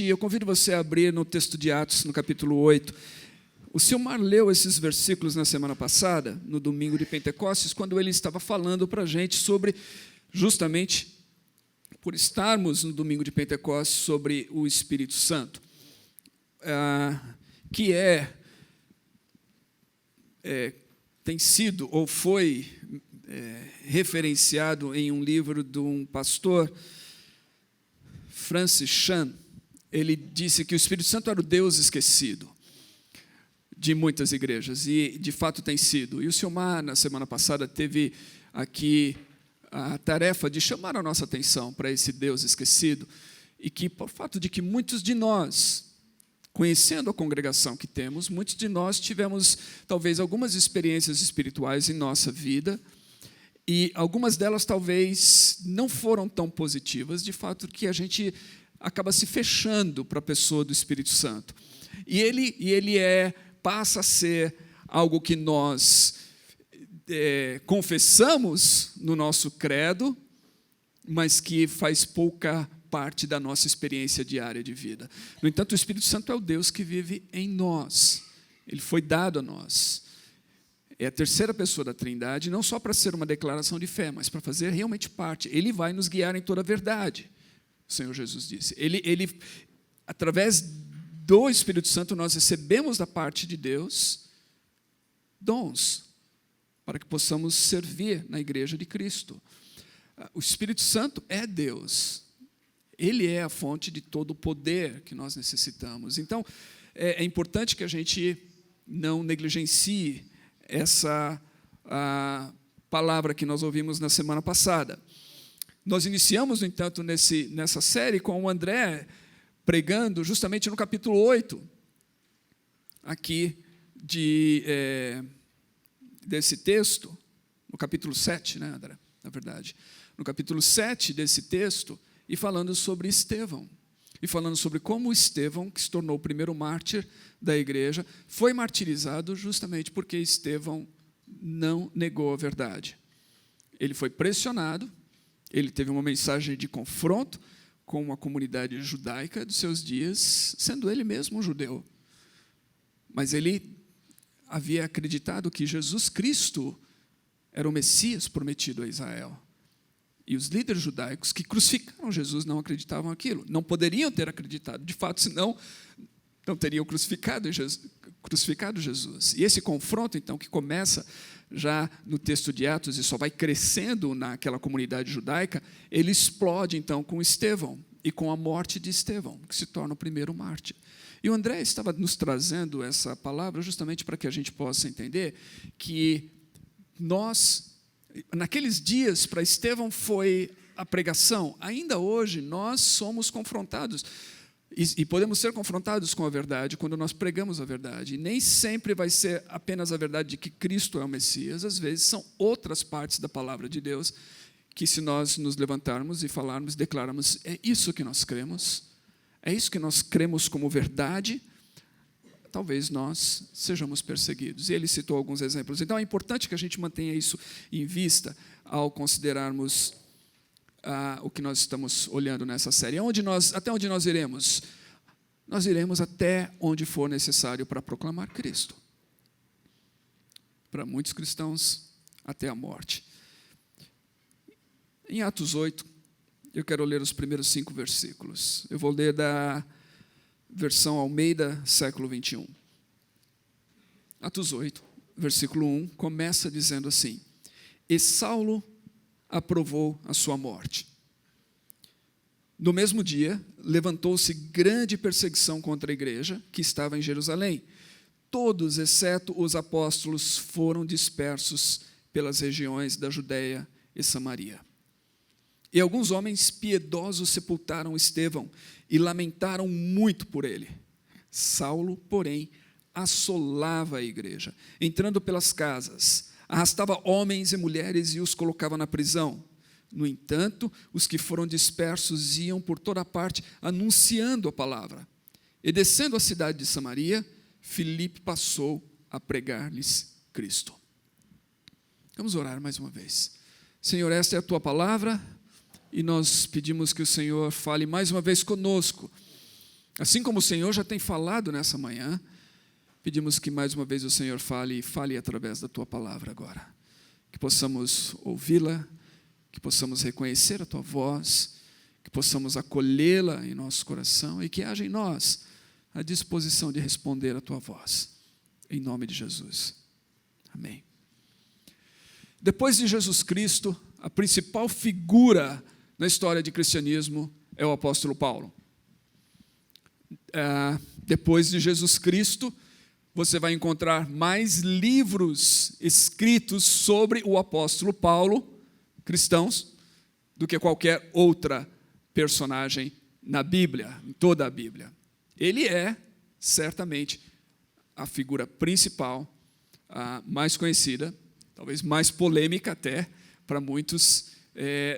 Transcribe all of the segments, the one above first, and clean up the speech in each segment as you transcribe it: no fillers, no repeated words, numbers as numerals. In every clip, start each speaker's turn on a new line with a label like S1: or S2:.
S1: Eu convido você a abrir no texto de Atos, no capítulo 8. O Silmar leu esses versículos na semana passada, no domingo de Pentecostes, quando ele estava falando para a gente sobre, justamente, por estarmos no domingo de Pentecostes, sobre o Espírito Santo, que tem sido, ou foi referenciado em um livro de um pastor, Francis Chan. Ele disse que o Espírito Santo era o Deus esquecido de muitas igrejas, e de fato tem sido. E o Silmar, na semana passada, teve aqui a tarefa de chamar a nossa atenção para esse Deus esquecido, e que, por fato de que muitos de nós, conhecendo a congregação que temos, muitos de nós tivemos, talvez, algumas experiências espirituais em nossa vida, e algumas delas, talvez, não foram tão positivas, de fato, que a gente acaba se fechando para a pessoa do Espírito Santo. E ele passa a ser algo que nós confessamos no nosso credo, mas que faz pouca parte da nossa experiência diária de vida. No entanto, o Espírito Santo é o Deus que vive em nós. Ele foi dado a nós. É a terceira pessoa da Trindade, não só para ser uma declaração de fé, mas para fazer realmente parte. Ele vai nos guiar em toda a verdade, o Senhor Jesus disse. Através do Espírito Santo, nós recebemos da parte de Deus dons, para que possamos servir na igreja de Cristo. O Espírito Santo é Deus. Ele é a fonte de todo o poder que nós necessitamos. Então, é importante que a gente não negligencie essa palavra que nós ouvimos na semana passada. Nós iniciamos, no entanto, nessa série com o André pregando justamente no capítulo 8, aqui desse texto, no capítulo 7, né, André? Na verdade, no capítulo 7 desse texto, e falando sobre Estevão, e falando sobre como Estevão, que se tornou o primeiro mártir da igreja, foi martirizado justamente porque Estevão não negou a verdade. Ele foi pressionado, ele teve uma mensagem de confronto com a comunidade judaica dos seus dias, sendo ele mesmo um judeu. Mas ele havia acreditado que Jesus Cristo era o Messias prometido a Israel. E os líderes judaicos que crucificaram Jesus não acreditavam aquilo. Não poderiam ter acreditado, de fato, senão não teriam crucificado Jesus. E esse confronto, então, que começa já no texto de Atos e só vai crescendo naquela comunidade judaica, ele explode, então, com Estevão e com a morte de Estevão, que se torna o primeiro mártir. E o André estava nos trazendo essa palavra justamente para que a gente possa entender que naqueles dias, para Estevão foi a pregação. Ainda hoje, nós somos confrontados, e podemos ser confrontados com a verdade quando nós pregamos a verdade. E nem sempre vai ser apenas a verdade de que Cristo é o Messias. Às vezes, são outras partes da palavra de Deus que, se nós nos levantarmos e falarmos, declararmos, é isso que nós cremos, é isso que nós cremos como verdade, talvez nós sejamos perseguidos. E ele citou alguns exemplos. Então, é importante que a gente mantenha isso em vista ao considerarmos o que nós estamos olhando nessa série. Até onde nós iremos? Nós iremos até onde for necessário para proclamar Cristo. Para muitos cristãos, até a morte. Em Atos 8, eu quero ler os primeiros 5 versículos. Eu vou ler da versão Almeida, século 21. Atos 8, versículo 1, começa dizendo assim: E Saulo aprovou a sua morte. No mesmo dia, levantou-se grande perseguição contra a igreja que estava em Jerusalém. Todos, exceto os apóstolos, foram dispersos pelas regiões da Judéia e Samaria. E alguns homens piedosos sepultaram Estevão e lamentaram muito por ele. Saulo, porém, assolava a igreja, entrando pelas casas, arrastava homens e mulheres e os colocava na prisão. No entanto, os que foram dispersos iam por toda parte anunciando a palavra. E descendo a cidade de Samaria, Filipe passou a pregar-lhes Cristo. Vamos orar mais uma vez. Senhor, esta é a tua palavra. e nós pedimos que o Senhor fale mais uma vez conosco. Assim como o Senhor já tem falado nessa manhã, pedimos que mais uma vez o Senhor fale e fale através da Tua palavra agora. Que possamos ouvi-la, que possamos reconhecer a Tua voz, que possamos acolhê-la em nosso coração e que haja em nós a disposição de responder a Tua voz. Em nome de Jesus. Amém. Depois de Jesus Cristo, a principal figura na história de cristianismo é o apóstolo Paulo. Depois de Jesus Cristo, você vai encontrar mais livros escritos sobre o apóstolo Paulo, cristãos, do que qualquer outra personagem na Bíblia, em toda a Bíblia. Ele é, certamente, a figura principal, a mais conhecida, talvez mais polêmica até, para muitos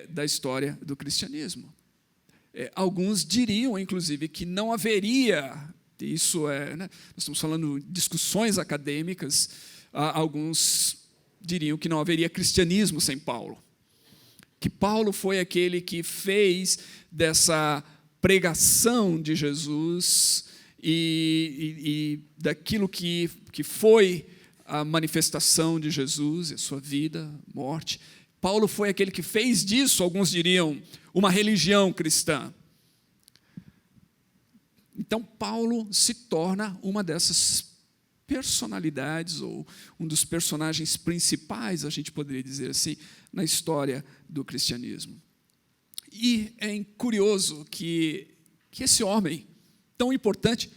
S1: da história do cristianismo. Alguns diriam, inclusive, que não haveria, nós estamos falando de discussões acadêmicas, alguns diriam que não haveria cristianismo sem Paulo. Que Paulo foi aquele que fez dessa pregação de Jesus e daquilo que foi a manifestação de Jesus, a sua vida, morte. Paulo foi aquele que fez disso, alguns diriam, uma religião cristã. Então, Paulo se torna uma dessas personalidades, ou um dos personagens principais, a gente poderia dizer assim, na história do cristianismo. E é curioso que esse homem, tão importante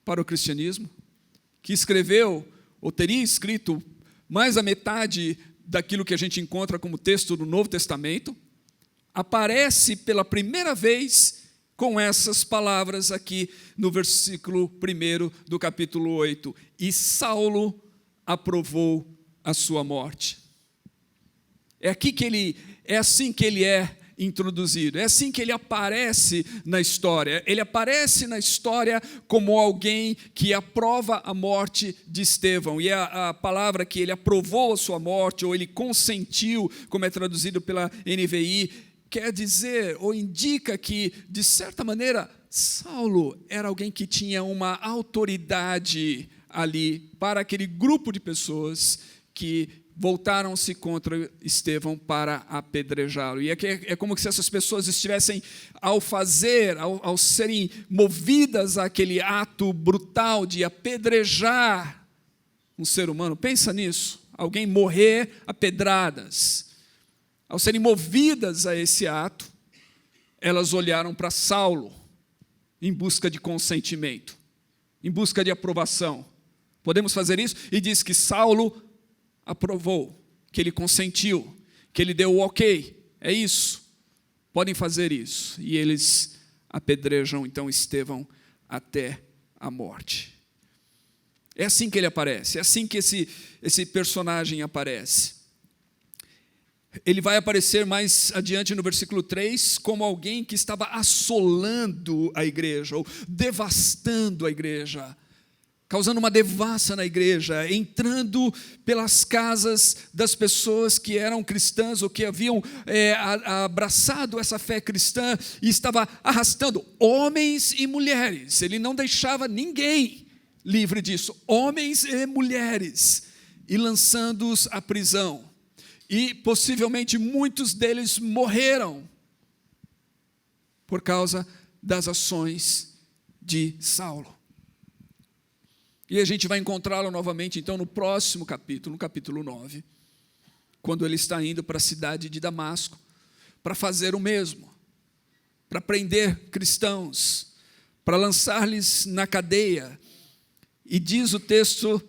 S1: para o cristianismo, que escreveu, ou teria escrito, mais da metade daquilo que a gente encontra como texto do Novo Testamento, aparece pela primeira vez com essas palavras aqui no versículo 1 do capítulo 8. E Saulo aprovou a sua morte. É assim que ele é introduzido, é assim que ele aparece na história. Ele aparece na história como alguém que aprova a morte de Estevão, e a palavra que ele aprovou a sua morte, ou ele consentiu, como é traduzido pela NVI, quer dizer, ou indica que, de certa maneira, Saulo era alguém que tinha uma autoridade ali para aquele grupo de pessoas que voltaram-se contra Estevão para apedrejá-lo. E é como se essas pessoas estivessem, ao serem movidas àquele ato brutal de apedrejar um ser humano. Pensa nisso, alguém morrer a pedradas. Ao serem movidas a esse ato, elas olharam para Saulo em busca de consentimento, em busca de aprovação. Podemos fazer isso? E diz que Saulo aprovou, que ele consentiu, que ele deu o ok. É isso. Podem fazer isso. E eles apedrejam, então, Estevão até a morte. É assim que ele aparece, é assim que esse personagem aparece. Ele vai aparecer mais adiante no versículo 3 como alguém que estava assolando a igreja, ou devastando a igreja, causando uma devassa na igreja, entrando pelas casas das pessoas que eram cristãs ou que haviam abraçado essa fé cristã, e estava arrastando homens e mulheres. Ele não deixava ninguém livre disso, homens e mulheres, e lançando-os à prisão. E possivelmente muitos deles morreram por causa das ações de Saulo. E a gente vai encontrá-lo novamente, então, no próximo capítulo, no capítulo 9, quando ele está indo para a cidade de Damasco, para fazer o mesmo, para prender cristãos, para lançar-lhes na cadeia. E diz o texto,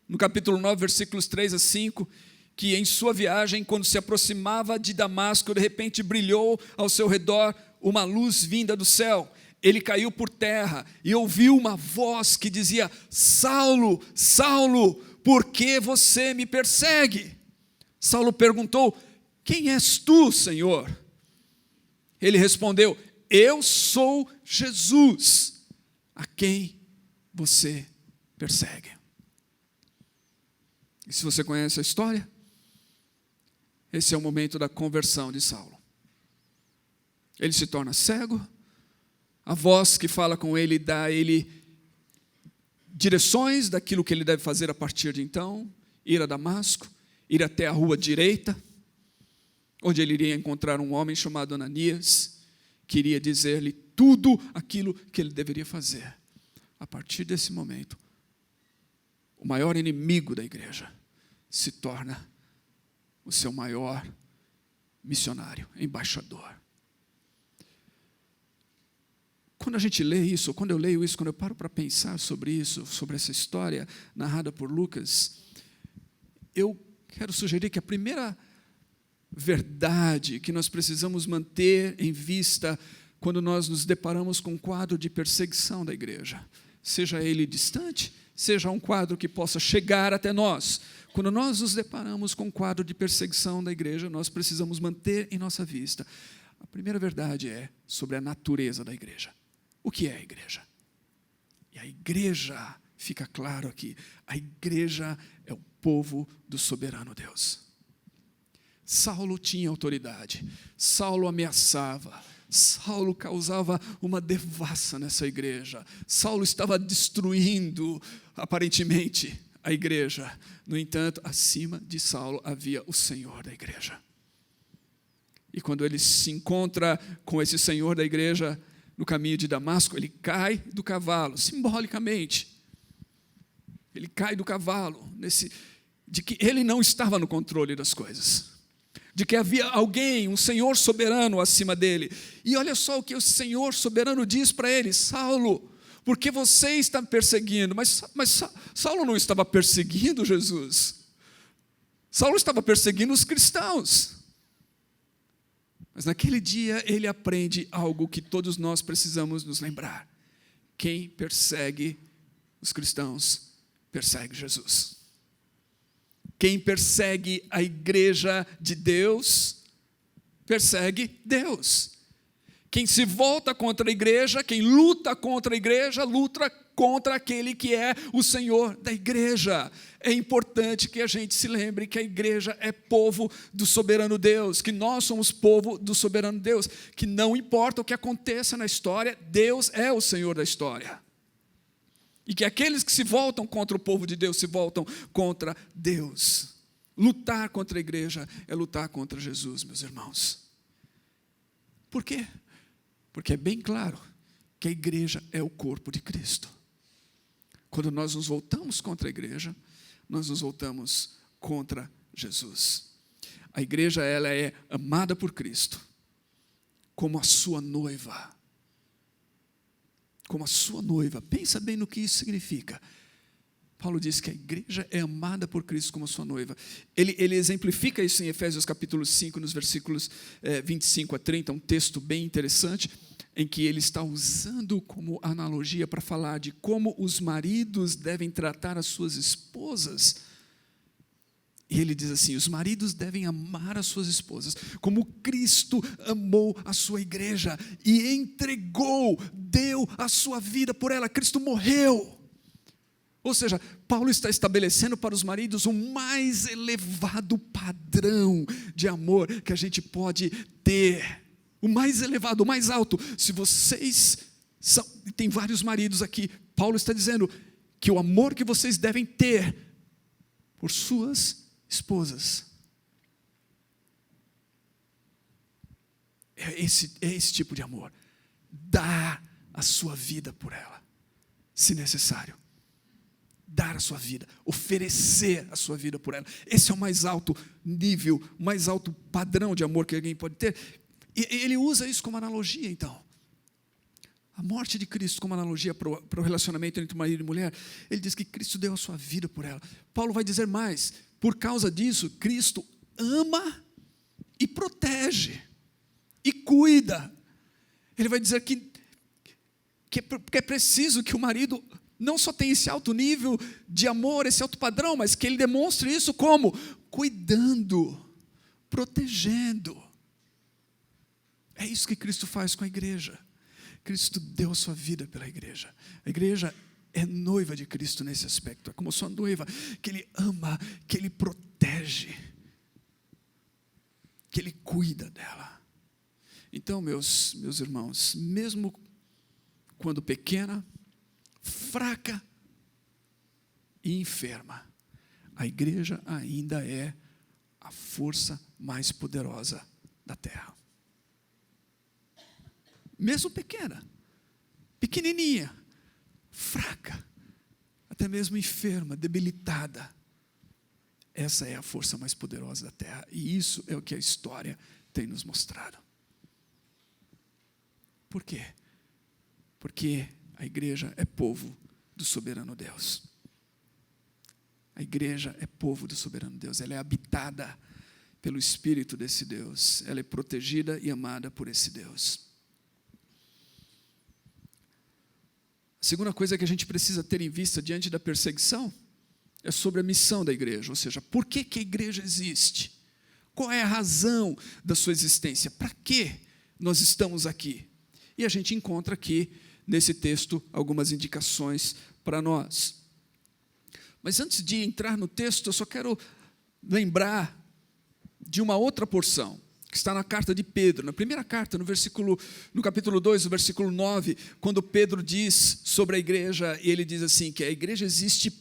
S1: no capítulo 9, versículos 3 a 5, que em sua viagem, quando se aproximava de Damasco, de repente brilhou ao seu redor uma luz vinda do céu. Ele caiu por terra e ouviu uma voz que dizia: Saulo, Saulo, por que você me persegue? Saulo perguntou: quem és tu, Senhor? Ele respondeu: eu sou Jesus, a quem você persegue. E se você conhece a história, esse é o momento da conversão de Saulo. Ele se torna cego, a voz que fala com ele dá a ele direções daquilo que ele deve fazer a partir de então, ir a Damasco, ir até a rua direita, onde ele iria encontrar um homem chamado Ananias, que iria dizer-lhe tudo aquilo que ele deveria fazer. A partir desse momento, o maior inimigo da igreja se torna o seu maior missionário, embaixador. Quando a gente lê isso, quando eu leio isso, quando eu paro para pensar sobre isso, sobre essa história narrada por Lucas, eu quero sugerir que a primeira verdade que nós precisamos manter em vista quando nós nos deparamos com um quadro de perseguição da igreja, seja ele distante, seja um quadro que possa chegar até nós. Quando nós nos deparamos com um quadro de perseguição da igreja, nós precisamos manter em nossa vista. A primeira verdade é sobre a natureza da igreja. O que é a igreja? E a igreja, fica claro aqui, a igreja é o povo do soberano Deus. Saulo tinha autoridade, Saulo ameaçava, Saulo causava uma devassa nessa igreja, Saulo estava destruindo, aparentemente, a igreja. No entanto, acima de Saulo havia o Senhor da igreja. E quando ele se encontra com esse Senhor da igreja, no caminho de Damasco, ele cai do cavalo, simbolicamente. Ele cai do cavalo, de que ele não estava no controle das coisas. De que havia alguém, um Senhor soberano acima dele. E olha só o que o Senhor soberano diz para ele: Saulo, por que você está me perseguindo? Mas Saulo não estava perseguindo Jesus. Saulo estava perseguindo os cristãos. Mas naquele dia ele aprende algo que todos nós precisamos nos lembrar. Quem persegue os cristãos, persegue Jesus. Quem persegue a igreja de Deus, persegue Deus. Quem se volta contra a igreja, quem luta contra a igreja, luta contra aquele que é o Senhor da igreja. É importante que a gente se lembre que a igreja é povo do soberano Deus, que nós somos povo do soberano Deus, que não importa o que aconteça na história, Deus é o Senhor da história. E que aqueles que se voltam contra o povo de Deus, se voltam contra Deus. Lutar contra a igreja é lutar contra Jesus, meus irmãos. Por quê? Porque é bem claro que a igreja é o corpo de Cristo. Quando nós nos voltamos contra a igreja, nós nos voltamos contra Jesus. A igreja, ela é amada por Cristo, como a sua noiva. Como a sua noiva. Pensa bem no que isso significa. Paulo diz que a igreja é amada por Cristo como a sua noiva. Ele exemplifica isso em Efésios capítulo 5, nos versículos 25 a 30, um texto bem interessante, em que ele está usando como analogia para falar de como os maridos devem tratar as suas esposas. E ele diz assim: os maridos devem amar as suas esposas, como Cristo amou a sua igreja e entregou, deu a sua vida por ela. Cristo morreu. Ou seja, Paulo está estabelecendo para os maridos o mais elevado padrão de amor que a gente pode ter. O mais elevado, o mais alto. Se vocês tem vários maridos aqui, Paulo está dizendo que o amor que vocês devem ter por suas esposas é esse tipo de amor. Dar a sua vida por ela, se necessário. Dar a sua vida, oferecer a sua vida por ela. Esse é o mais alto nível, o mais alto padrão de amor que alguém pode ter. E ele usa isso como analogia, então. A morte de Cristo como analogia para o relacionamento entre marido e mulher. Ele diz que Cristo deu a sua vida por ela. Paulo vai dizer mais: por causa disso, Cristo ama e protege e cuida. Ele vai dizer que é preciso que o marido não só tenha esse alto nível de amor, esse alto padrão, mas que ele demonstre isso como? Cuidando, protegendo. É isso que Cristo faz com a igreja. Cristo deu a sua vida pela igreja. A igreja é noiva de Cristo nesse aspecto. É como sua noiva, que Ele ama, que Ele protege, que Ele cuida dela. Então, meus irmãos, mesmo quando pequena, fraca e enferma, a igreja ainda é a força mais poderosa da terra. Mesmo pequena, pequenininha, fraca, até mesmo enferma, debilitada, essa é a força mais poderosa da terra. E isso é o que a história tem nos mostrado. Por quê? Porque a igreja é povo do soberano Deus. A igreja é povo do soberano Deus. Ela é habitada pelo Espírito desse Deus. Ela é protegida e amada por esse Deus. A segunda coisa que a gente precisa ter em vista diante da perseguição é sobre a missão da igreja. Ou seja, por que a igreja existe? Qual é a razão da sua existência? Para que nós estamos aqui? E a gente encontra aqui, nesse texto, algumas indicações para nós. Mas antes de entrar no texto, eu só quero lembrar de uma outra porção, que está na carta de Pedro, na primeira carta, no capítulo 2, no versículo 9, quando Pedro diz sobre a igreja, e ele diz assim, que a igreja existe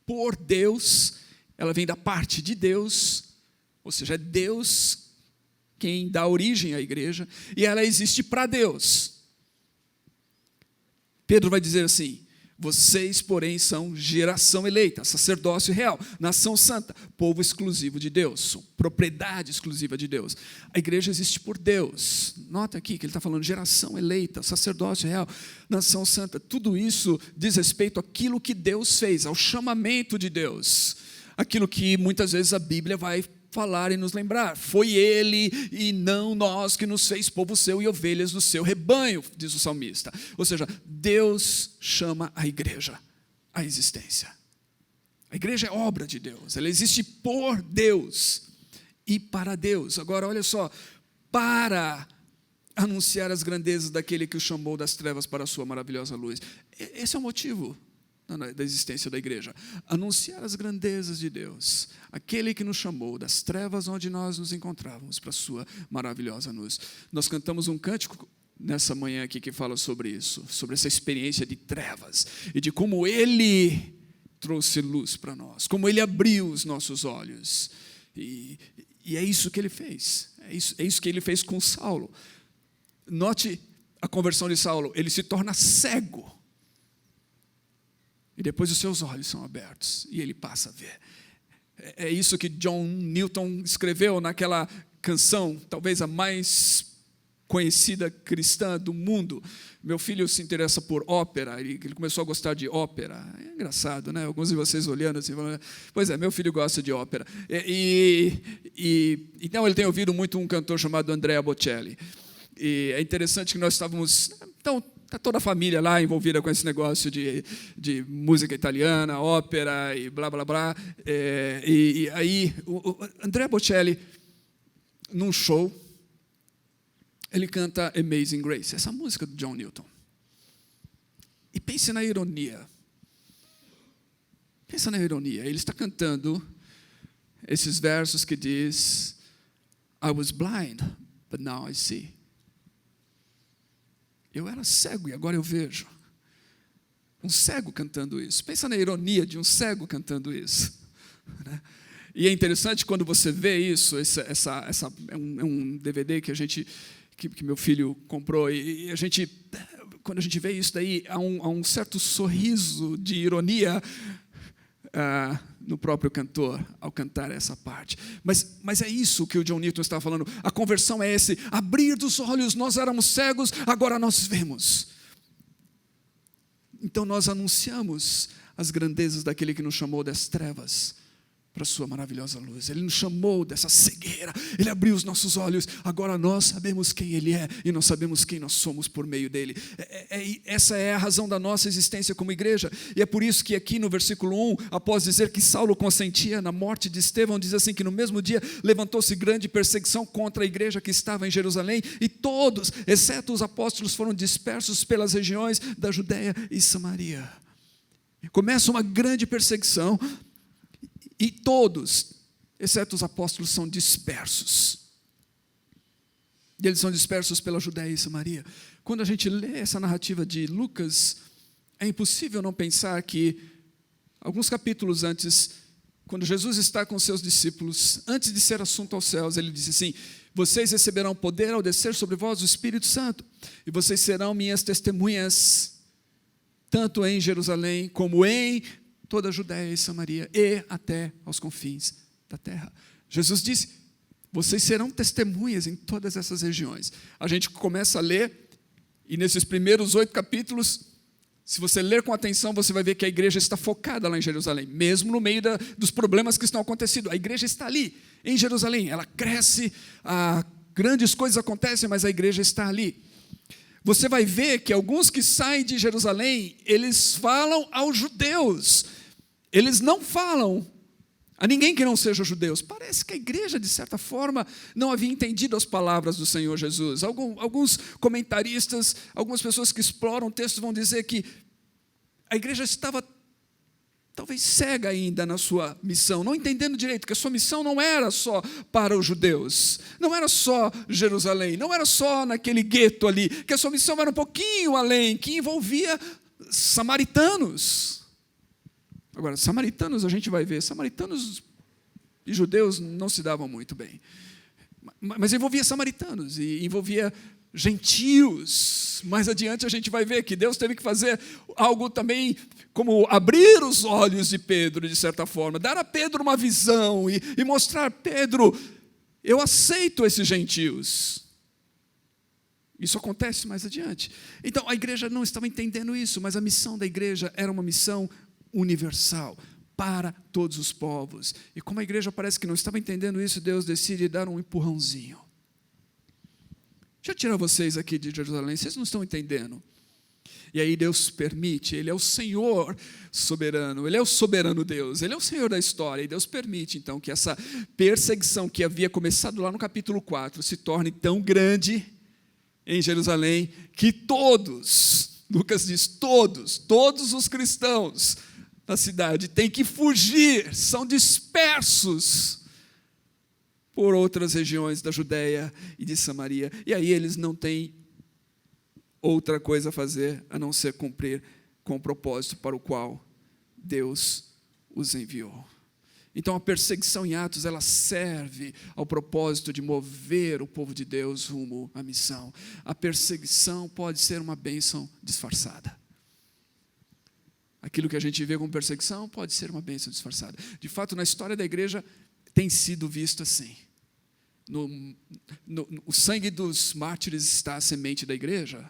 S1: por Deus, ela vem da parte de Deus, ou seja, é Deus quem dá origem à igreja, e ela existe para Deus. Pedro vai dizer assim, vocês, porém, são geração eleita, sacerdócio real, nação santa, povo exclusivo de Deus, propriedade exclusiva de Deus. A igreja existe por Deus. Nota aqui que ele está falando geração eleita, sacerdócio real, nação santa. Tudo isso diz respeito àquilo que Deus fez, ao chamamento de Deus. Aquilo que muitas vezes a Bíblia vai falar e nos lembrar. Foi Ele e não nós que nos fez povo seu e ovelhas do seu rebanho, diz o salmista. Ou seja, Deus chama a igreja à existência. A igreja é obra de Deus, ela existe por Deus e para Deus. Agora, olha só, para anunciar as grandezas daquele que o chamou das trevas para a sua maravilhosa luz. Esse é o motivo da existência da igreja, anunciar as grandezas de Deus, aquele que nos chamou das trevas onde nós nos encontrávamos para a sua maravilhosa luz. Nós cantamos um cântico nessa manhã aqui que fala sobre isso, sobre essa experiência de trevas e de como Ele trouxe luz para nós, como Ele abriu os nossos olhos, e é isso que Ele fez, é isso que Ele fez com Saulo. Note a conversão de Saulo, ele se torna cego, e depois os seus olhos são abertos e ele passa a ver. É isso que John Newton escreveu naquela canção, talvez a mais conhecida cristã do mundo. Meu filho se interessa por ópera, ele começou a gostar de ópera. É engraçado, né? Alguns de vocês olhando assim, falando, pois é, meu filho gosta de ópera. Então ele tem ouvido muito um cantor chamado Andrea Bocelli. E é interessante que nós estávamos... Então, está toda a família lá envolvida com esse negócio de música italiana, ópera e blá, blá, blá. E aí, o Andrea Bocelli, num show, ele canta Amazing Grace, essa música do John Newton. E pense na ironia. Pensa na ironia. Ele está cantando esses versos que diz I was blind, but now I see. Eu era cego e agora eu vejo. Um cego cantando isso. Pensa na ironia de um cego cantando isso. E é interessante quando você vê isso. É um DVD que meu filho comprou. E a gente, quando a gente vê isso daí, há um certo sorriso de ironia no próprio cantor ao cantar essa parte. Mas é isso que o John Newton está falando. A conversão é esse abrir dos olhos. Nós éramos cegos, agora nós vemos. Então nós anunciamos as grandezas daquele que nos chamou das trevas para a sua maravilhosa luz. Ele nos chamou dessa cegueira, Ele abriu os nossos olhos, agora nós sabemos quem Ele é e nós sabemos quem nós somos por meio dEle. Essa é a razão da nossa existência como igreja, e é por isso que aqui no versículo 1, após dizer que Saulo consentia na morte de Estevão, diz assim que no mesmo dia levantou-se grande perseguição contra a igreja que estava em Jerusalém, e todos, exceto os apóstolos, foram dispersos pelas regiões da Judéia e Samaria. Começa uma grande perseguição, e todos, exceto os apóstolos, são dispersos. E eles são dispersos pela Judéia e Samaria. Quando a gente lê essa narrativa de Lucas, é impossível não pensar que, alguns capítulos antes, quando Jesus está com seus discípulos, antes de ser assunto aos céus, ele disse assim: vocês receberão poder ao descer sobre vós o Espírito Santo, e vocês serão minhas testemunhas, tanto em Jerusalém, como em toda a Judéia e Samaria, e até aos confins da terra. Jesus disse: vocês serão testemunhas em todas essas regiões. A gente começa a ler, e nesses primeiros 8 capítulos, se você ler com atenção, você vai ver que a igreja está focada lá em Jerusalém, mesmo no meio dos problemas que estão acontecendo. A igreja está ali, em Jerusalém, ela cresce, grandes coisas acontecem, mas a igreja está ali. Você vai ver que alguns que saem de Jerusalém, eles falam aos judeus, eles não falam a ninguém que não seja judeus. Parece que a igreja, de certa forma, não havia entendido as palavras do Senhor Jesus. Alguns comentaristas, algumas pessoas que exploram o texto vão dizer que a igreja estava talvez cega ainda na sua missão, não entendendo direito que a sua missão não era só para os judeus, não era só Jerusalém, não era só naquele gueto ali, que a sua missão era um pouquinho além, que envolvia samaritanos. Agora, samaritanos, a gente vai ver, samaritanos e judeus não se davam muito bem, mas envolvia samaritanos e envolvia gentios. Mais adiante a gente vai ver que Deus teve que fazer algo também, como abrir os olhos de Pedro, de certa forma, dar a Pedro uma visão e mostrar: Pedro, eu aceito esses gentios. Isso acontece mais adiante. Então, a igreja não estava entendendo isso, mas a missão da igreja era uma missão universal, para todos os povos. E como a igreja parece que não estava entendendo isso, Deus decide dar um empurrãozinho. Deixa eu tirar vocês aqui de Jerusalém, vocês não estão entendendo. E aí Deus permite, Ele é o Senhor soberano, Ele é o soberano Deus, Ele é o Senhor da história, e Deus permite então que essa perseguição que havia começado lá no capítulo 4 se torne tão grande em Jerusalém, que todos, Lucas diz, todos os cristãos da cidade têm que fugir, são dispersos por outras regiões da Judéia e de Samaria. E aí eles não têm outra coisa a fazer a não ser cumprir com o propósito para o qual Deus os enviou. Então a perseguição em Atos, ela serve ao propósito de mover o povo de Deus rumo à missão. A perseguição pode ser uma bênção disfarçada. Aquilo que a gente vê como perseguição pode ser uma bênção disfarçada. De fato, na história da igreja, tem sido visto assim. O sangue dos mártires está a semente da igreja.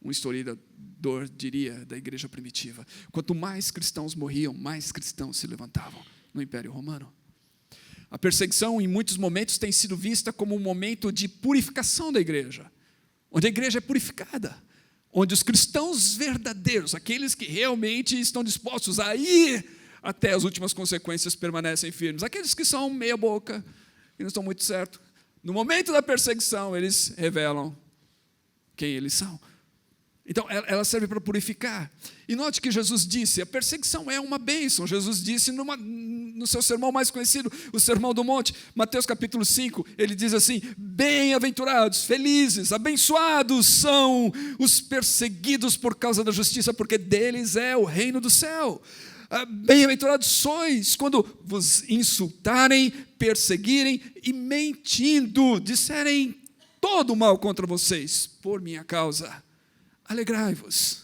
S1: Um historiador diria da igreja primitiva. Quanto mais cristãos morriam, mais cristãos se levantavam no Império Romano. A perseguição, em muitos momentos, tem sido vista como um momento de purificação da igreja, onde a igreja é purificada, onde os cristãos verdadeiros, aqueles que realmente estão dispostos a ir até as últimas consequências, permanecem firmes. Aqueles que são meia boca, que não estão muito certos, no momento da perseguição, eles revelam quem eles são. Então, ela serve para purificar. E note que Jesus disse, a perseguição é uma bênção. Jesus disse no seu sermão mais conhecido, o Sermão do Monte, Mateus capítulo 5, ele diz assim: bem-aventurados, felizes, abençoados são os perseguidos por causa da justiça, porque deles é o reino do céu. Bem-aventurados sois quando vos insultarem, perseguirem e mentindo, disserem todo o mal contra vocês, por minha causa. Alegrai-vos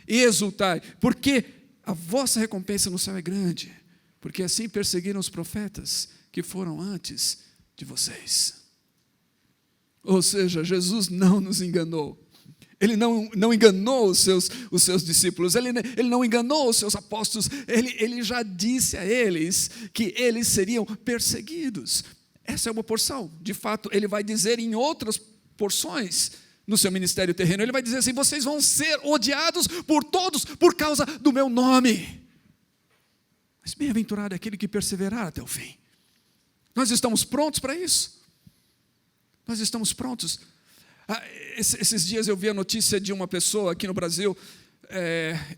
S1: e exultai, porque a vossa recompensa no céu é grande, porque assim perseguiram os profetas que foram antes de vocês. Ou seja, Jesus não nos enganou. Ele não enganou os seus discípulos, ele não enganou os seus apóstolos, ele já disse a eles que eles seriam perseguidos. Essa é uma porção. De fato, ele vai dizer em outras porções no seu ministério terreno, ele vai dizer assim: vocês vão ser odiados por todos por causa do meu nome. Mas bem-aventurado é aquele que perseverar até o fim. Nós estamos prontos para isso? Nós estamos prontos. Esses dias eu vi a notícia de uma pessoa aqui no Brasil,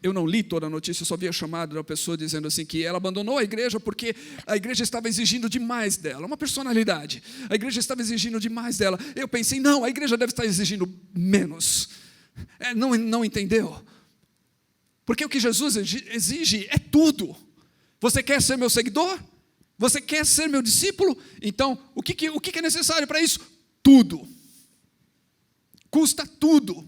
S1: eu não li toda a notícia, eu só vi a chamada da pessoa dizendo assim que ela abandonou a igreja porque a igreja estava exigindo demais dela, uma personalidade. A igreja estava exigindo demais dela. Eu pensei, não, a igreja deve estar exigindo menos. Não entendeu? Porque o que Jesus exige é tudo. Você quer ser meu seguidor? Você quer ser meu discípulo? Então, o que é necessário para isso? Tudo. Custa tudo.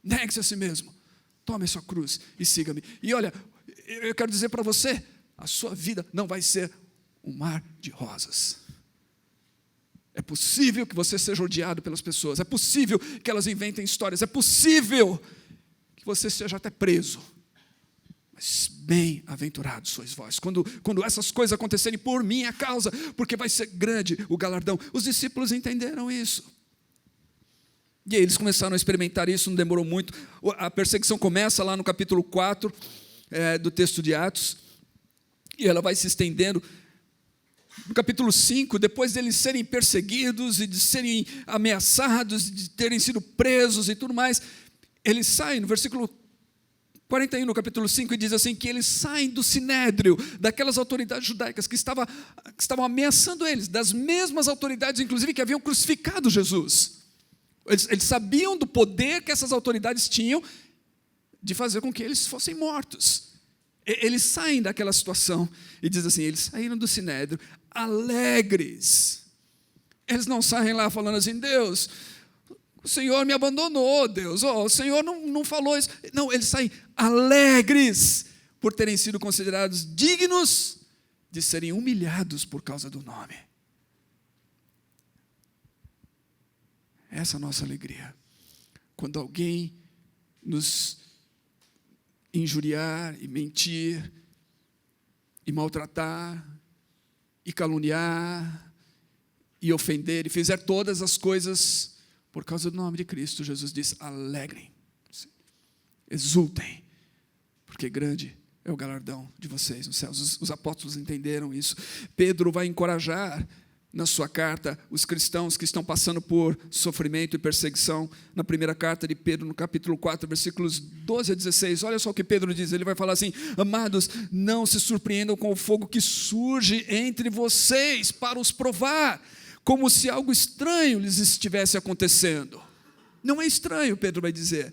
S1: Negue-se a si mesmo. Tome a sua cruz e siga-me. E olha, eu quero dizer para você, a sua vida não vai ser um mar de rosas. É possível que você seja odiado pelas pessoas. É possível que elas inventem histórias. É possível que você seja até preso. Mas bem-aventurados sois vós. Quando essas coisas acontecerem por minha causa, porque vai ser grande o galardão. Os discípulos entenderam isso. E aí eles começaram a experimentar isso, não demorou muito. A perseguição começa lá no capítulo 4 do texto de Atos, e ela vai se estendendo. No capítulo 5, depois deles serem perseguidos e de serem ameaçados, de terem sido presos e tudo mais, eles saem, no versículo 41, no capítulo 5, e diz assim, que eles saem do sinédrio, daquelas autoridades judaicas que estavam ameaçando eles, das mesmas autoridades, inclusive, que haviam crucificado Jesus. Eles sabiam do poder que essas autoridades tinham de fazer com que eles fossem mortos. Eles saem daquela situação e diz assim, eles saíram do sinédrio alegres. Eles não saem lá falando assim, Deus, o Senhor me abandonou, Deus, o Senhor não falou isso. Não, eles saem alegres por terem sido considerados dignos de serem humilhados por causa do nome. Essa é a nossa alegria. Quando alguém nos injuriar e mentir, e maltratar, e caluniar, e ofender, e fizer todas as coisas por causa do nome de Cristo, Jesus diz, alegrem-se, exultem, porque grande é o galardão de vocês nos céus. Os apóstolos entenderam isso. Pedro vai encorajar na sua carta os cristãos que estão passando por sofrimento e perseguição, na primeira carta de Pedro, no capítulo 4, versículos 12 a 16, olha só o que Pedro diz, ele vai falar assim, amados, não se surpreendam com o fogo que surge entre vocês para os provar, como se algo estranho lhes estivesse acontecendo. Não é estranho, Pedro vai dizer,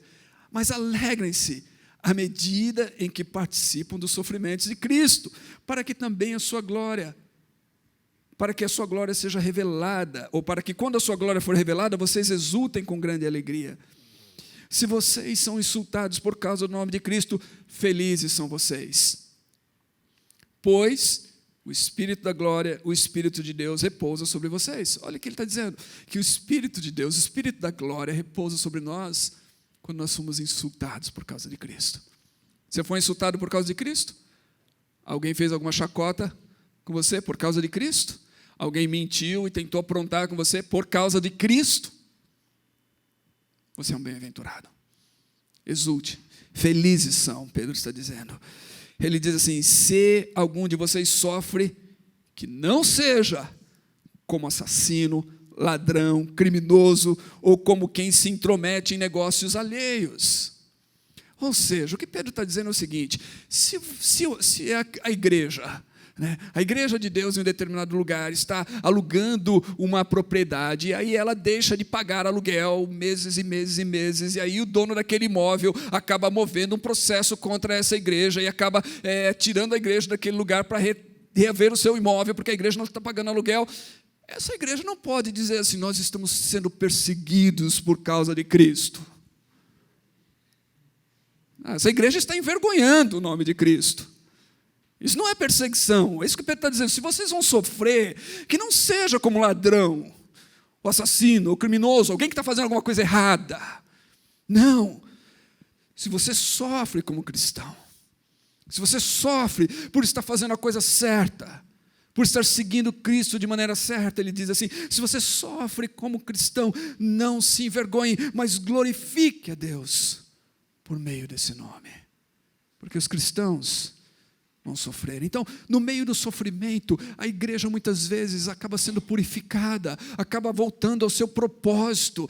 S1: mas alegrem-se à medida em que participam dos sofrimentos de Cristo, para que também a sua glória seja revelada, ou para que quando a sua glória for revelada, vocês exultem com grande alegria. Se vocês são insultados por causa do nome de Cristo, felizes são vocês, pois o Espírito da glória, o Espírito de Deus repousa sobre vocês. Olha o que ele está dizendo, que o Espírito de Deus, o Espírito da glória repousa sobre nós, quando nós somos insultados por causa de Cristo. Você foi insultado por causa de Cristo? Alguém fez alguma chacota com você por causa de Cristo? Alguém mentiu e tentou aprontar com você por causa de Cristo? Você é um bem-aventurado. Exulte. Felizes são, Pedro está dizendo. Ele diz assim, se algum de vocês sofre, que não seja como assassino, ladrão, criminoso, ou como quem se intromete em negócios alheios. Ou seja, o que Pedro está dizendo é o seguinte, se a igreja... A igreja de Deus em um determinado lugar está alugando uma propriedade, e aí ela deixa de pagar aluguel meses e meses e meses, e aí o dono daquele imóvel acaba movendo um processo contra essa igreja e acaba tirando a igreja daquele lugar para reaver o seu imóvel, porque a igreja não está pagando aluguel. Essa igreja não pode dizer assim, nós estamos sendo perseguidos por causa de Cristo. Essa igreja está envergonhando o nome de Cristo. Isso não é perseguição, é isso que Pedro está dizendo. Se vocês vão sofrer, que não seja como ladrão, o assassino, o criminoso, alguém que está fazendo alguma coisa errada. Não. Se você sofre como cristão, se você sofre por estar fazendo a coisa certa, por estar seguindo Cristo de maneira certa, ele diz assim, se você sofre como cristão, não se envergonhe, mas glorifique a Deus por meio desse nome. Porque os cristãos vão sofrer. Então, no meio do sofrimento, a igreja muitas vezes acaba sendo purificada, acaba voltando ao seu propósito,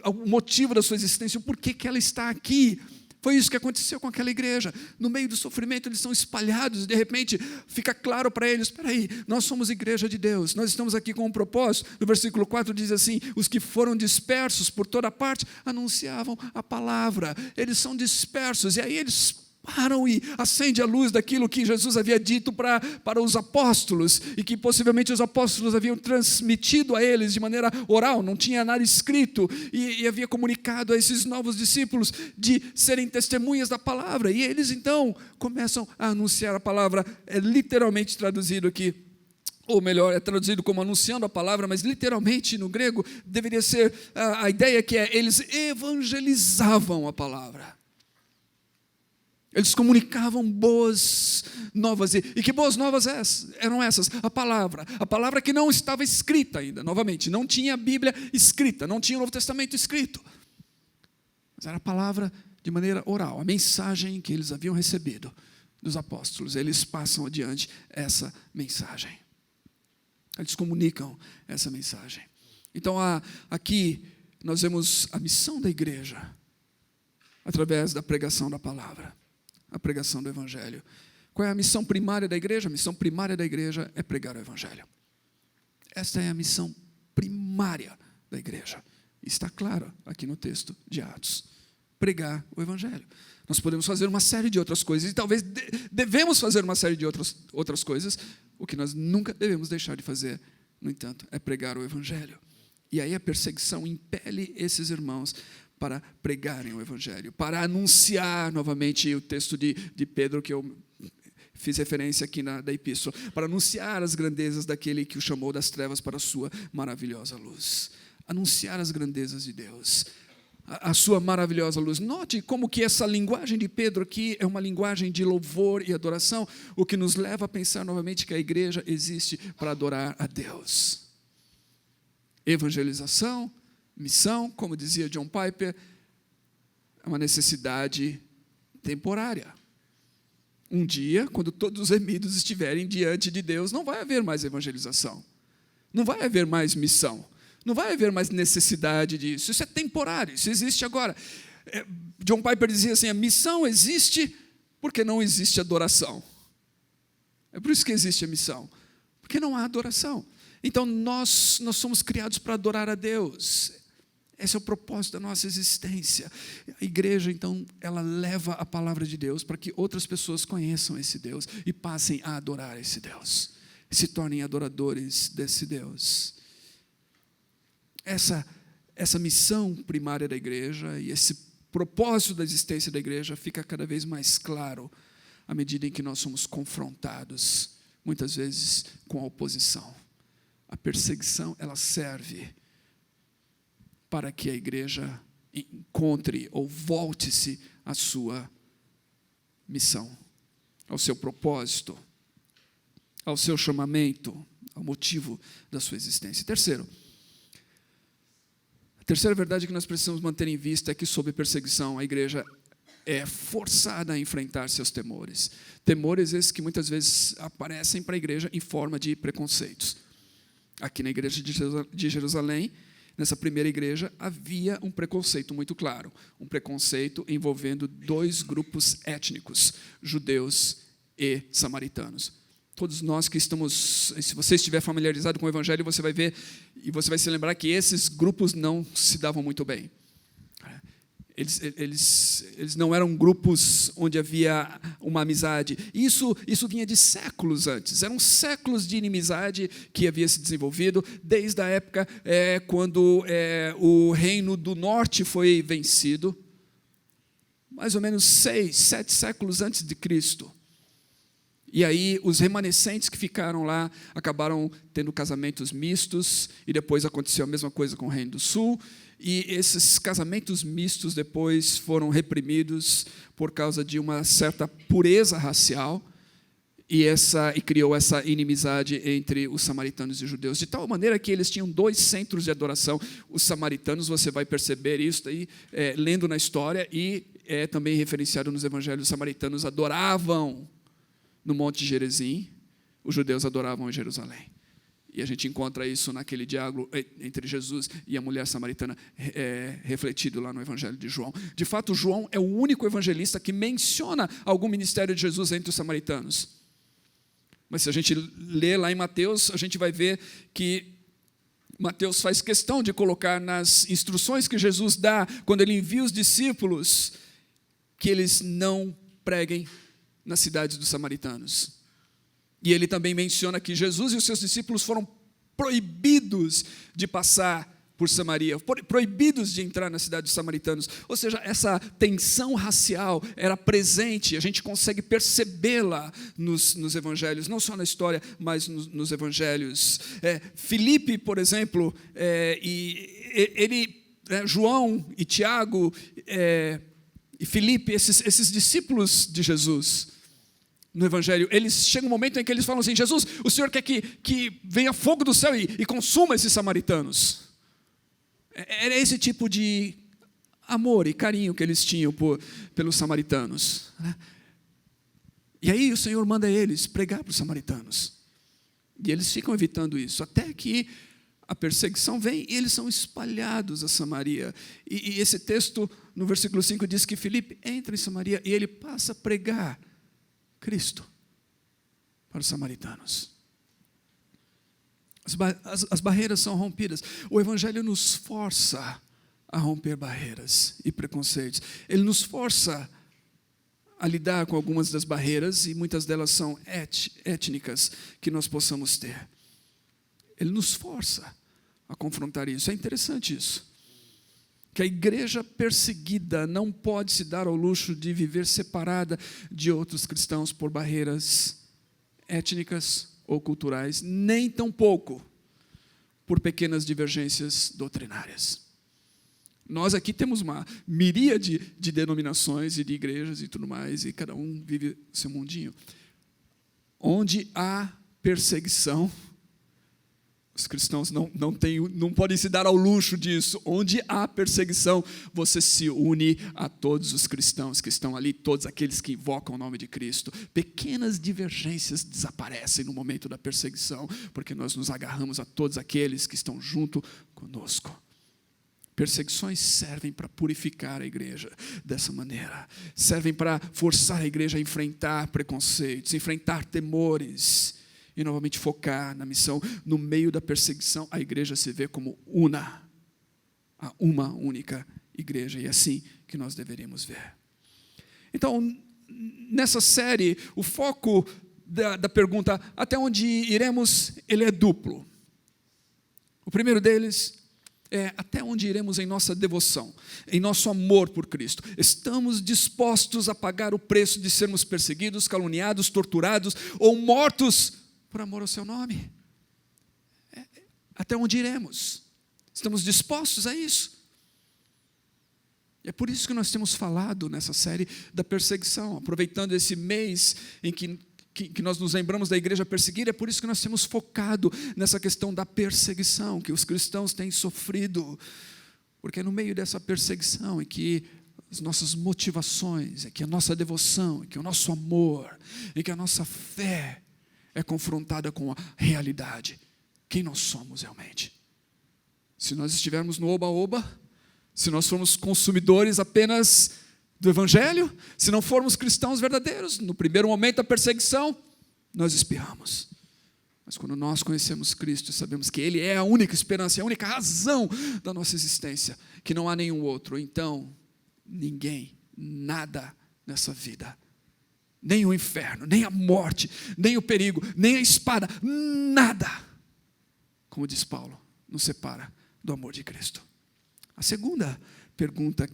S1: o motivo da sua existência, o porquê que ela está aqui. Foi isso que aconteceu com aquela igreja. No meio do sofrimento, eles são espalhados, e de repente fica claro para eles: espera aí, nós somos igreja de Deus, nós estamos aqui com um propósito. No versículo 4 diz assim: os que foram dispersos por toda parte anunciavam a palavra. Eles são dispersos, e aí eles param e acende a luz daquilo que Jesus havia dito para os apóstolos, e que possivelmente os apóstolos haviam transmitido a eles de maneira oral, não tinha nada escrito, e havia comunicado a esses novos discípulos de serem testemunhas da palavra, e eles então começam a anunciar a palavra. É literalmente traduzido aqui, ou melhor, é traduzido como anunciando a palavra, mas literalmente no grego deveria ser, a ideia que é, eles evangelizavam a palavra. Eles comunicavam boas novas. E que boas novas eram essas? A palavra que não estava escrita ainda, novamente, não tinha a Bíblia escrita, não tinha o Novo Testamento escrito. Mas era a palavra de maneira oral, a mensagem que eles haviam recebido dos apóstolos. Eles passam adiante essa mensagem. Eles comunicam essa mensagem. Então, aqui nós vemos a missão da igreja através da pregação da palavra. A pregação do Evangelho. Qual é a missão primária da igreja? A missão primária da igreja é pregar o Evangelho. Esta é a missão primária da igreja. Está claro aqui no texto de Atos. Pregar o Evangelho. Nós podemos fazer uma série de outras coisas, e talvez devemos fazer uma série de outras coisas. O que nós nunca devemos deixar de fazer, no entanto, é pregar o Evangelho. E aí a perseguição impele esses irmãos para pregarem o Evangelho, para anunciar novamente o texto de Pedro, que eu fiz referência aqui da epístola, para anunciar as grandezas daquele que o chamou das trevas para a sua maravilhosa luz. Anunciar as grandezas de Deus, a sua maravilhosa luz. Note como que essa linguagem de Pedro aqui é uma linguagem de louvor e adoração, o que nos leva a pensar novamente que a igreja existe para adorar a Deus. Evangelização, missão, como dizia John Piper, é uma necessidade temporária. Um dia, quando todos os remidos estiverem diante de Deus, não vai haver mais evangelização, não vai haver mais missão, não vai haver mais necessidade disso. Isso é temporário, isso existe agora. John Piper dizia assim: a missão existe porque não existe adoração. É por isso que existe a missão, porque não há adoração. Então nós somos criados para adorar a Deus. Esse é o propósito da nossa existência. A igreja, então, ela leva a palavra de Deus para que outras pessoas conheçam esse Deus e passem a adorar esse Deus, se tornem adoradores desse Deus. Essa missão primária da igreja e esse propósito da existência da igreja fica cada vez mais claro à medida em que nós somos confrontados, muitas vezes, com a oposição. A perseguição, ela serve para que a igreja encontre ou volte-se à sua missão, ao seu propósito, ao seu chamamento, ao motivo da sua existência. Terceiro, a terceira verdade que nós precisamos manter em vista é que, sob perseguição, a igreja é forçada a enfrentar seus temores. Temores esses que muitas vezes aparecem para a igreja em forma de preconceitos. Aqui na igreja de Jerusalém, nessa primeira igreja, havia um preconceito muito claro. Um preconceito envolvendo dois grupos étnicos, judeus e samaritanos. Todos nós que estamos, se você estiver familiarizado com o Evangelho, você vai ver e você vai se lembrar que esses grupos não se davam muito bem. Eles não eram grupos onde havia uma amizade. Isso vinha de séculos antes. Eram séculos de inimizade que havia se desenvolvido, desde a época quando o reino do norte foi vencido, mais ou menos 6, 7 séculos antes de Cristo. E aí os remanescentes que ficaram lá acabaram tendo casamentos mistos, e depois aconteceu a mesma coisa com o Reino do Sul, e esses casamentos mistos depois foram reprimidos por causa de uma certa pureza racial, e criou essa inimizade entre os samaritanos e os judeus, de tal maneira que eles tinham 2 centros de adoração. Os samaritanos, você vai perceber isso aí, lendo na história, e é também referenciado nos evangelhos. Os samaritanos adoravam no Monte Gerizim, os judeus adoravam em Jerusalém. E a gente encontra isso naquele diálogo entre Jesus e a mulher samaritana, refletido lá no Evangelho de João. De fato, João é o único evangelista que menciona algum ministério de Jesus entre os samaritanos. Mas se a gente ler lá em Mateus, a gente vai ver que Mateus faz questão de colocar nas instruções que Jesus dá, quando ele envia os discípulos, que eles não preguem nas cidades dos samaritanos. E ele também menciona que Jesus e os seus discípulos foram proibidos de passar por Samaria, proibidos de entrar na cidade dos samaritanos. Ou seja, essa tensão racial era presente, a gente consegue percebê-la nos evangelhos, não só na história, mas nos evangelhos. Filipe, por exemplo, João e Tiago e Filipe, esses discípulos de Jesus, no Evangelho, eles chegam um momento em que eles falam assim: Jesus, o Senhor quer que venha fogo do céu e consuma esses samaritanos. Era esse tipo de amor e carinho que eles tinham pelos samaritanos. E aí o Senhor manda eles pregar para os samaritanos. E eles ficam evitando isso, até que a perseguição vem e eles são espalhados a Samaria. E esse texto, no versículo 5, diz que Filipe entra em Samaria e ele passa a pregar Cristo para os samaritanos. As barreiras são rompidas. O Evangelho nos força a romper barreiras e preconceitos. Ele nos força a lidar com algumas das barreiras, e muitas delas são étnicas, que nós possamos ter. Ele nos força a confrontar isso. É interessante isso. Que a igreja perseguida não pode se dar ao luxo de viver separada de outros cristãos por barreiras étnicas ou culturais, nem tampouco por pequenas divergências doutrinárias. Nós aqui temos uma miríade de denominações e de igrejas e tudo mais, e cada um vive seu mundinho. Onde há perseguição, os cristãos não podem se dar ao luxo disso. Onde há perseguição, você se une a todos os cristãos que estão ali, todos aqueles que invocam o nome de Cristo. Pequenas divergências desaparecem no momento da perseguição, porque nós nos agarramos a todos aqueles que estão junto conosco. Perseguições servem para purificar a igreja dessa maneira. Servem para forçar a igreja a enfrentar preconceitos, enfrentar temores, e novamente focar na missão. No meio da perseguição, a igreja se vê como uma única igreja, e é assim que nós deveríamos ver. Então, nessa série, o foco da pergunta, até onde iremos, ele é duplo. O primeiro deles é até onde iremos em nossa devoção, em nosso amor por Cristo. Estamos dispostos a pagar o preço de sermos perseguidos, caluniados, torturados ou mortos por amor ao seu nome? Até onde iremos? Estamos dispostos a isso? E é por isso que nós temos falado nessa série da perseguição, aproveitando esse mês em que nós nos lembramos da igreja perseguida. É por isso que nós temos focado nessa questão da perseguição que os cristãos têm sofrido, porque é no meio dessa perseguição em que as nossas motivações, em que a nossa devoção, em que o nosso amor, em que a nossa fé é confrontada com a realidade, quem nós somos realmente. Se nós estivermos no oba-oba, se nós formos consumidores apenas do Evangelho, se não formos cristãos verdadeiros, no primeiro momento da perseguição, nós espirramos. Mas quando nós conhecemos Cristo, sabemos que Ele é a única esperança, é a única razão da nossa existência, que não há nenhum outro, então, ninguém, nada nessa vida, nem o inferno, nem a morte, nem o perigo, nem a espada, nada, como diz Paulo, nos separa do amor de Cristo. A segunda pergunta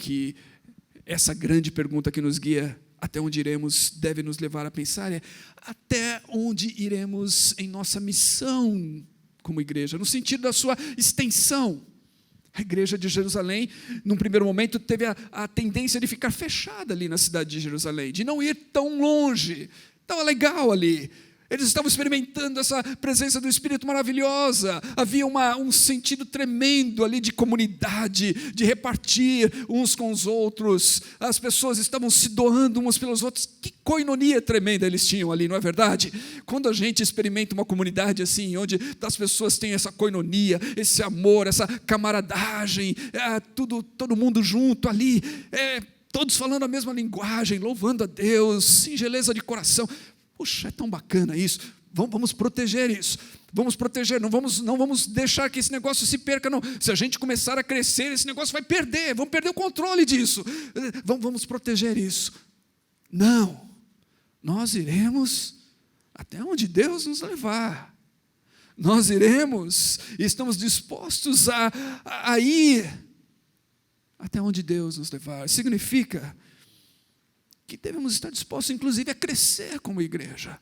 S1: essa grande pergunta que nos guia até onde iremos, deve nos levar a pensar é: até onde iremos em nossa missão como igreja, no sentido da sua extensão? A igreja de Jerusalém, num primeiro momento, teve a tendência de ficar fechada ali na cidade de Jerusalém, de não ir tão longe. Estava legal ali. Eles estavam experimentando essa presença do Espírito maravilhosa. Havia um sentido tremendo ali de comunidade, de repartir uns com os outros. As pessoas estavam se doando umas pelos outros. Que coinonia tremenda eles tinham ali, não é verdade? Quando a gente experimenta uma comunidade assim, onde as pessoas têm essa coinonia, esse amor, essa camaradagem, todo mundo junto ali, todos falando a mesma linguagem, louvando a Deus, singeleza de coração. Puxa, é tão bacana isso. Vamos proteger isso. Vamos proteger, não vamos deixar que esse negócio se perca, não. Se a gente começar a crescer, esse negócio vai perder, vamos perder o controle disso. Vamos proteger isso. Não, nós iremos até onde Deus nos levar. Nós iremos e estamos dispostos a ir até onde Deus nos levar. Significa que devemos estar dispostos, inclusive, a crescer como igreja.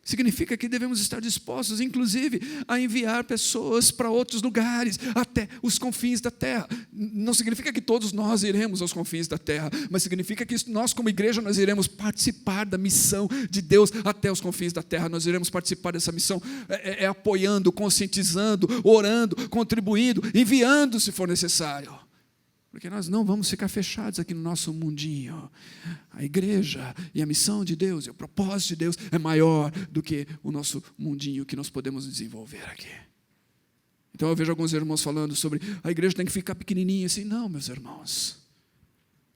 S1: Significa que devemos estar dispostos, inclusive, a enviar pessoas para outros lugares, até os confins da terra. Não significa que todos nós iremos aos confins da terra, mas significa que nós, como igreja, nós iremos participar da missão de Deus até os confins da terra. Nós iremos participar dessa missão, apoiando, conscientizando, orando, contribuindo, enviando, se for necessário. Porque nós não vamos ficar fechados aqui no nosso mundinho. A igreja e a missão de Deus e o propósito de Deus é maior do que o nosso mundinho que nós podemos desenvolver aqui. Então eu vejo alguns irmãos falando sobre a igreja tem que ficar pequenininha assim. Não, meus irmãos.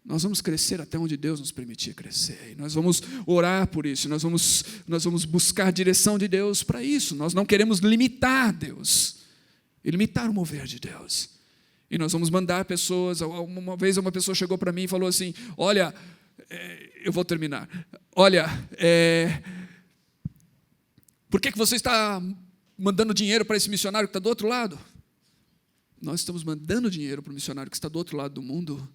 S1: Nós vamos crescer até onde Deus nos permitir crescer. E nós vamos orar por isso. Nós vamos buscar a direção de Deus para isso. Nós não queremos limitar Deus e limitar o mover de Deus. E nós vamos mandar pessoas. Uma vez uma pessoa chegou para mim e falou assim, olha, eu vou terminar. Olha, por que você está mandando dinheiro para esse missionário que está do outro lado? Nós estamos mandando dinheiro para o missionário que está do outro lado do mundo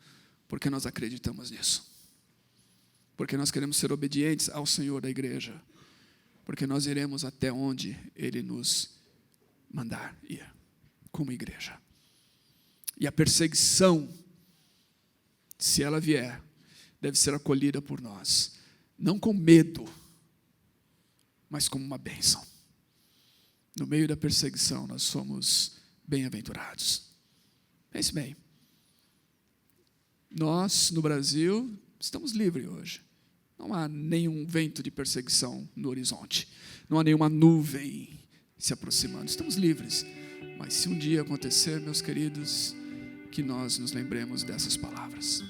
S1: porque nós acreditamos nisso. Porque nós queremos ser obedientes ao Senhor da igreja. Porque nós iremos até onde Ele nos mandar ir, como igreja. E a perseguição, se ela vier, deve ser acolhida por nós. Não com medo, mas como uma bênção. No meio da perseguição, nós somos bem-aventurados. Pense bem. Nós, no Brasil, estamos livres hoje. Não há nenhum vento de perseguição no horizonte. Não há nenhuma nuvem se aproximando. Estamos livres. Mas se um dia acontecer, meus queridos, que nós nos lembremos dessas palavras.